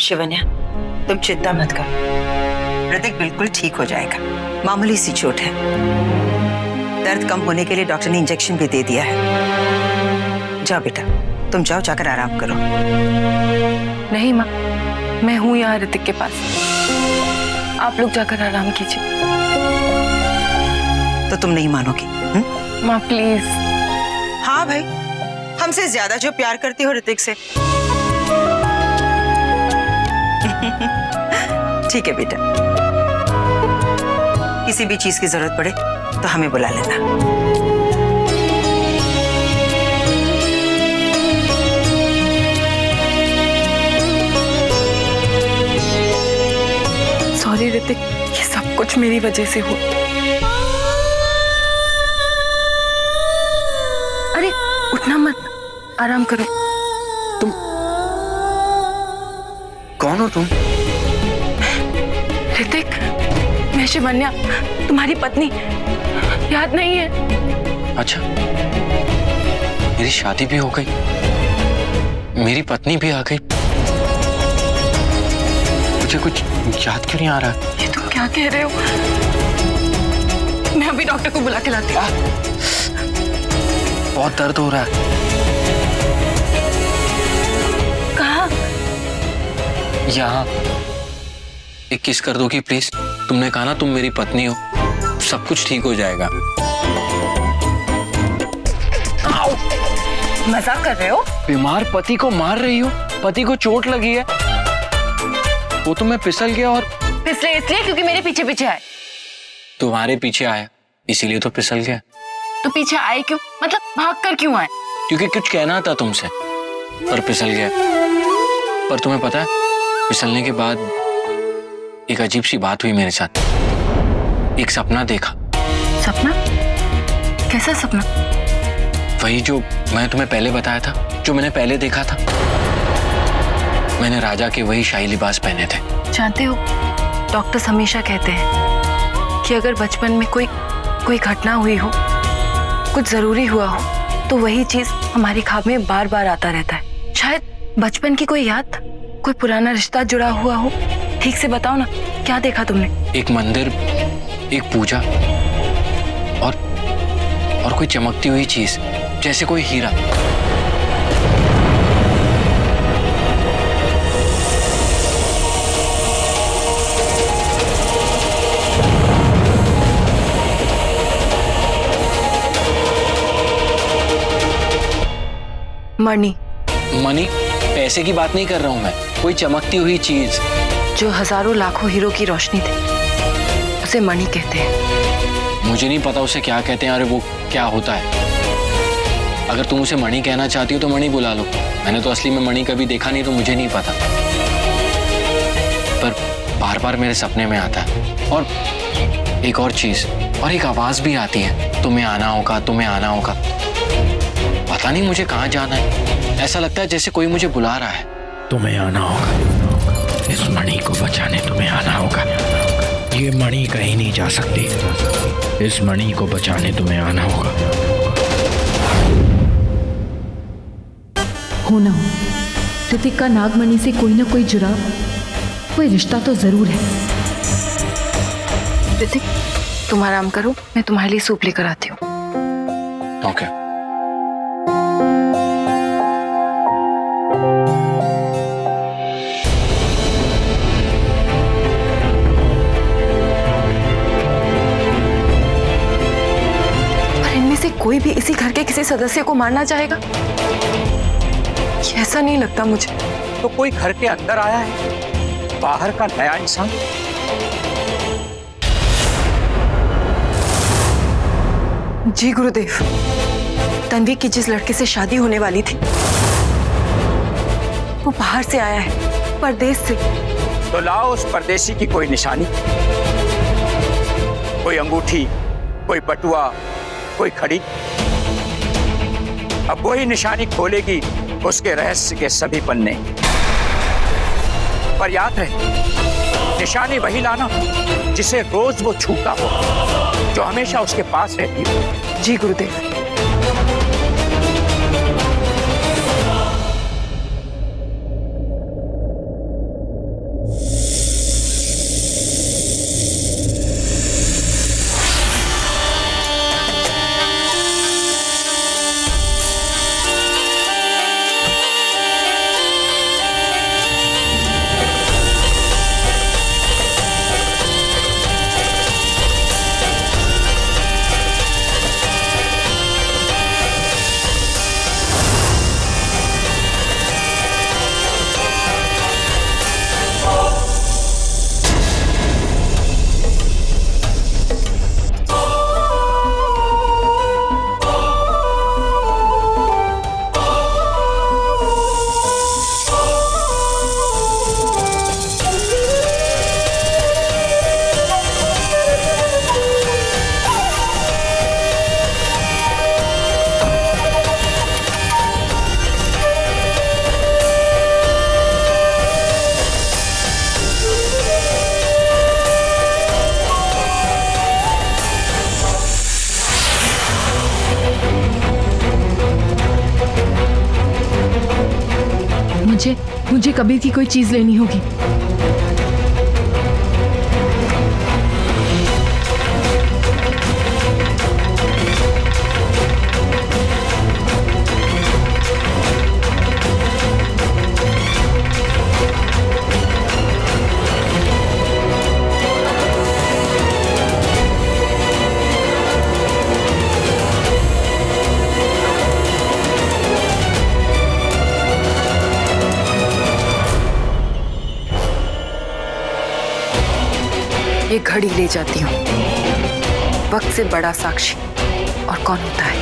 शिवन्या, तुम चिंता मत करो, ऋतिक बिल्कुल ठीक हो जाएगा। मामूली सी चोट है, दर्द कम होने के लिए डॉक्टर ने इंजेक्शन भी दे दिया है। जाओ बेटा, तुम जाओ, जाकर आराम करो। नहीं माँ, मैं हूँ यहाँ ऋतिक के पास, आप लोग जाकर आराम कीजिए। तो तुम नहीं मानोगी? माँ प्लीज। हाँ भाई, हमसे ज्यादा जो प्यार करती हो ऋतिक से। ठीक है बेटा, किसी भी चीज की जरूरत पड़े तो हमें बुला लेना। सॉरी ऋतिक, ये सब कुछ मेरी वजह से हुआ। अरे उठना मत, आराम करो। तुम कौन हो? तुम? ऋतिक, मैं शिवन्या, तुम्हारी पत्नी, याद नहीं है? अच्छा, मेरी शादी भी हो गई, मेरी पत्नी भी आ गई, मुझे कुछ याद क्यों नहीं आ रहा? ये तुम क्या कह रहे हो? मैं अभी डॉक्टर को बुला के लाती हूँ। बहुत दर्द हो रहा है। कहाँ? यहाँ। एक किस कर दो कि प्लीज? तुमने कहा ना तुम मेरी पत्नी हो, सब कुछ ठीक हो जाएगा। मजाक कर रहे हो? बीमार पति को मार रही हो, पति को चोट लगी है, वो तो मैं फिसल गया। और फिसले इसलिए क्योंकि मेरे पीछे पीछे आए? तुम्हारे पीछे आया इसीलिए तो फिसल गया। तो पीछे आए क्यों? मतलब भाग कर क्यों आए? क्योंकि कुछ कहना था तुमसे, पर फिसल गया। पर तुम्हें पता है, फिसलने के बाद एक अजीब सी बात हुई मेरे साथ। एक सपना देखा। सपना? कैसा सपना? वही जो मैं तुम्हें पहले बताया था, जो मैंने पहले देखा था। मैंने राजा के वही शाही लिबास पहने थे। जानते हो, डॉक्टर्स हमेशा कहते हैं कि अगर बचपन में कोई घटना हुई हो, कुछ जरूरी हुआ हो, तो वही चीज हमारी ख्वाब में बार बार आता रहता है। शायद बचपन की कोई याद, कोई पुराना रिश्ता जुड़ा हुआ हो। ठीक से बताओ ना, क्या देखा तुमने? एक मंदिर, एक पूजा और कोई चमकती हुई चीज, जैसे कोई हीरा। मणि। मनी? पैसे की बात नहीं कर रहा हूं मैं, कोई चमकती हुई चीज जो हजारों लाखों हीरो की रोशनी थी, उसे मणि कहते हैं। मुझे नहीं पता उसे क्या कहते हैं। अरे वो क्या होता है? अगर तुम उसे मणि कहना चाहती हो तो मणि बुला लो। मैंने तो असली में मणि कभी देखा नहीं, तो मुझे नहीं पता। पर बार बार मेरे सपने में आता है। और एक और चीज, और एक आवाज भी आती है, तुम्हें आना होगा, तुम्हें आना होगा। पता नहीं मुझे कहाँ जाना है, ऐसा लगता है जैसे कोई मुझे बुला रहा है। तुम्हें आना होगा, इस मणि को बचाने तुम्हें आना होगा। ये मणि कहीं नहीं जा सकती, इस मणि को बचाने तुम्हें आना होगा। हो ना हो, ऋतिक का नागमणि से कोई ना कोई जुड़ाव, कोई रिश्ता तो जरूर है। ऋतिक, तुम आराम करो, मैं तुम्हारे लिए सूप लेकर आती हूँ। ओके। कोई भी इसी घर के किसी सदस्य को मारना चाहेगा? ऐसा नहीं लगता मुझे। तो कोई घर के अंदर आया है, बाहर का नया इंसान। जी गुरुदेव, तन्वी की जिस लड़के से शादी होने वाली थी, वो बाहर से आया है, परदेश से। तो लाओ उस परदेशी की कोई निशानी, कोई अंगूठी, कोई बटुआ, कोई खड़ी। अब वही निशानी खोलेगी उसके रहस्य के सभी पन्ने। पर याद रहे, निशानी वही लाना जिसे रोज वो छूता हो, जो हमेशा उसके पास रहती हो। जी गुरुदेव। मुझे कबीर की कोई चीज लेनी होगी। ये घड़ी ले जाती हूँ। वक्त से बड़ा साक्षी और कौन होता है?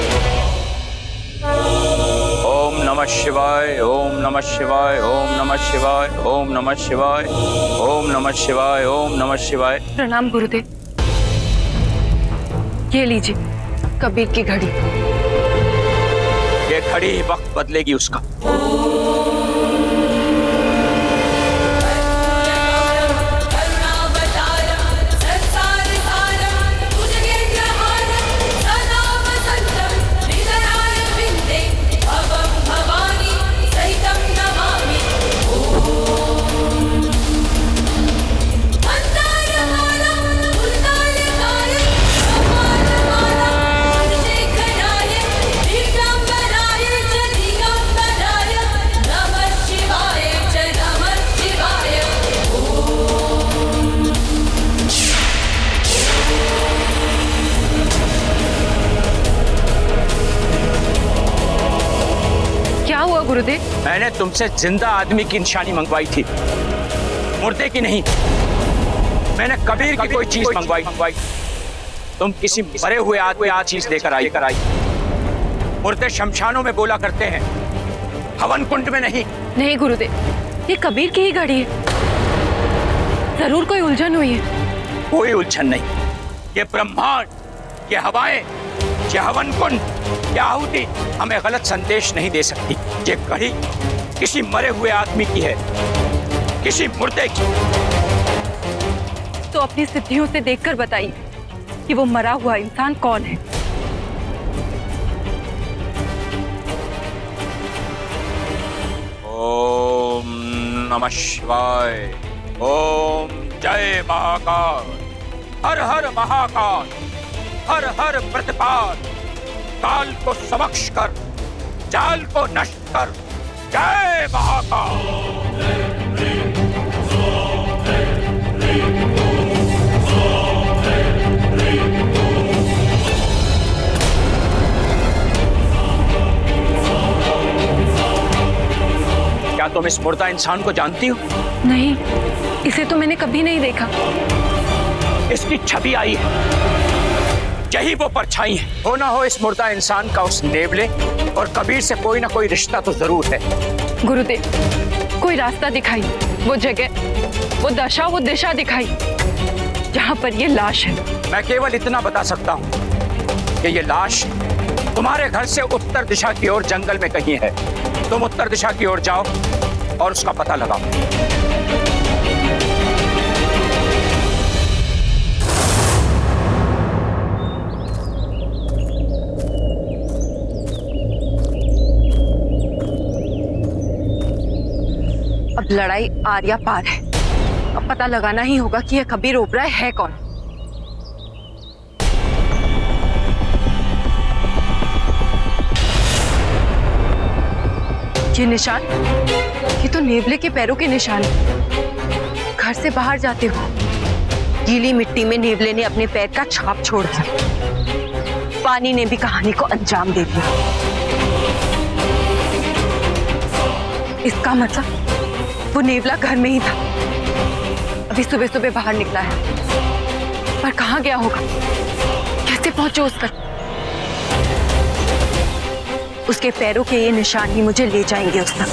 ओम नमः शिवाय, ओम नमः शिवाय, ओम नमः शिवाय, ओम नमः शिवाय, ओम नमः शिवाय, ओम नमः शिवाय। प्रणाम गुरुदेव। ये लीजिए कबीर की घड़ी। ये घड़ी ही वक्त बदलेगी उसका। गुरुदेव, मैंने तुमसे जिंदा आदमी की निशानी मंगवाई थी, मुर्दे की नहीं। मैंने कबीर की कोई चीज मंगवाई। तुम किसी मरे हुए आदमी आज चीज लेकर आई। मुर्दे शमशानों में बोला करते हैं, हवन कुंड में नहीं। नहीं गुरुदेव, ये कबीर की ही घड़ी है। जरूर कोई उलझन हुई है। कोई उलझन नहीं। ये ब्रह्मांड, ये हवाएं, ये हवन कुंड, ये आहुति हमें गलत संदेश नहीं दे सकती। ये घड़ी किसी मरे हुए आदमी की है, किसी मुर्दे की। तो अपनी सिद्धियों से देखकर बताइए कि वो मरा हुआ इंसान कौन है। ओम नमः शिवाय, ओम जय महाकाल, हर हर महाकाल, हर हर प्रतिपाल, काल को समक्ष कर, जाल को नष्ट कर, जय महाकाल। क्या तुम इस मुर्दा इंसान को जानती हो? नहीं, इसे तो मैंने कभी नहीं देखा। इसकी छवि आई है, यही वो परछाई है। हो ना हो इस मुर्दा इंसान का उस नेवले और कबीर से कोई ना कोई रिश्ता तो जरूर है। गुरुदेव, कोई रास्ता दिखाई, वो जगह, वो दशा, वो दिशा दिखाई जहाँ पर ये लाश है। मैं केवल इतना बता सकता हूँ कि ये लाश तुम्हारे घर से उत्तर दिशा की ओर जंगल में कहीं है। तुम उत्तर दिशा की ओर जाओ और उसका पता लगाओ। अब लड़ाई आर्या पार है। अब पता लगाना ही होगा कि यह कबीर ओबराय है कौन। ये निशान, ये तो नेवले के पैरों के निशान है। घर से बाहर जाते हो गीली मिट्टी में नेवले ने अपने पैर का छाप छोड़ दिया। पानी ने भी कहानी को अंजाम दे दिया। इसका मतलब वो नेवला घर में ही था। अभी सुबह सुबह बाहर निकला है, पर कहाँ गया होगा? कैसे पहुंचे उस तक? उसके पैरों के ये निशान ही मुझे ले जाएंगे उस तक।